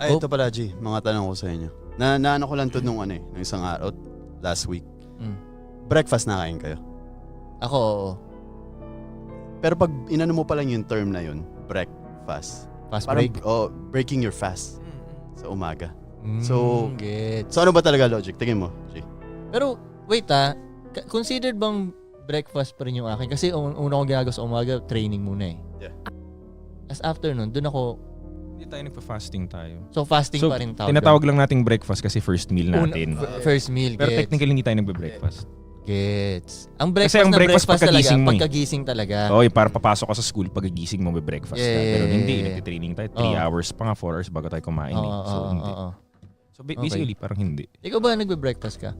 Ay, ito pala, G. Mga tanong ko sa inyo. Naano ko lang to nung isang araw, last week. Breakfast na kain kayo? Ako, oo. Pero pag inano mo pa lang yung term na yun, breakfast. Fast Parang, break. breaking your fast sa umaga. Gets. So ano ba talaga logic? Tingin mo, G. Pero, wait considered bang breakfast pa rin yung akin? Kasi una kong ginagawa sa umaga, training muna eh. Yeah. As after nun, dun ako, Hindi tayo nagpa-fasting tayo. so fasting So, pa rin tawag. tinatawag lang nating breakfast kasi first meal natin. First meal, Pero gets. technically hindi tayo nagbe-breakfast. Gets. Ang breakfast Kasi ang na breakfast breakfast talaga, pagkagising mo eh. pagkagising talaga. Oo, para papasok ka sa school, pagkagising mo may breakfast na. Pero hindi, nagtitraining tayo. 3 Oo. hours pa nga, 4 hours bago tayo kumain. So, hindi. Oo. So, basically, parang hindi. Ikaw ba nagbe-breakfast ka?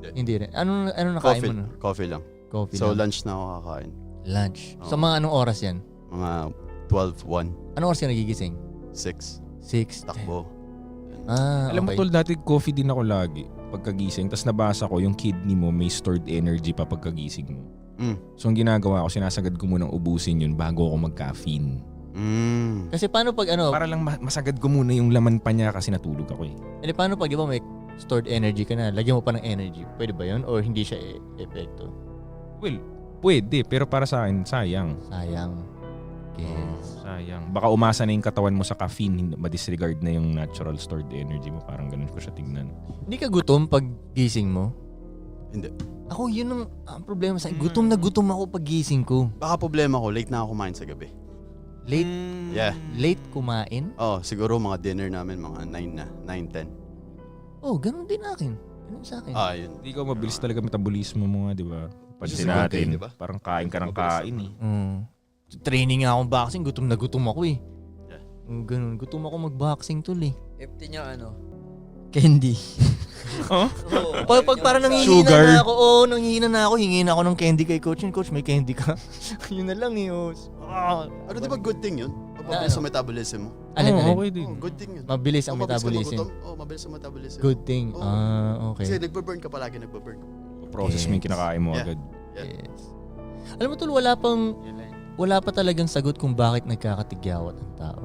Hindi rin. Ano nakain mo na? Coffee lang. Coffee So lang. lunch na ako kakain. Lunch. So Oo. mga anong oras yan? Mga 12, 1, Anong oras ka nagigising? 6. 6. Takbo. Alam mo, Okay. tol, dati coffee din ako lagi pagkagising. Tapos nabasa ko, yung kidney mo may stored energy pa pagkagising mo. So, ang ginagawa ko, sinasagad ko munang ubusin yun bago ako mag-caffeine. Kasi paano pag Para lang masagad ko muna yung laman pa niya kasi natulog ako eh. paano pag di ba may stored energy ka na, lagyan mo pa ng energy. Pwede ba yun? Or hindi siya epekto? Well, pwede. Pero para sa akin, sayang. Sayang. Yes. Sayang. Baka umasa na yung katawan mo sa caffeine, ma-disregard na yung natural stored energy mo. Parang ganun ko siya tignan. Hindi ka gutom pag gising mo? Hindi. Ako, yun ang problema sa akin. Gutom na gutom ako pag gising ko. Baka problema ko, late na ako kumain sa gabi. Late? Yeah. Late kumain? Siguro mga dinner namin, mga 9 na. 9, 10. Oh, ganun din akin. Ganun sa akin. Yun. Hindi ka mabilis talaga metabolismo mo nga, di ba? Pansin Just natin. di ba? Parang kain ka ng kain eh. Training nga akong boxing, gutom na gutom ako eh. Yeah. Ganun, gutom ako mag-boxing tol eh. FT niya candy. Pag parang nanghihina Sugar. na ako, nanghihina na ako, hingin ako ng candy kay coach. Coach, may candy ka? Yun na lang eh. Ano di ba good thing yun? Mabilis sa metabolism mo. Alin. Okay din. Good thing yun. Mabilis ang Mabilis ka metabolism. magutom. Mabilis ang metabolism. Good thing. Oo. Okay. Kasi nagbe-burn ka palagi, nagbe-burn. Process mo yung kinakain mo Yeah. agad. Yes. Alam mo tol, wala pa talagang sagot kung bakit nagkakatigyawat ang tao.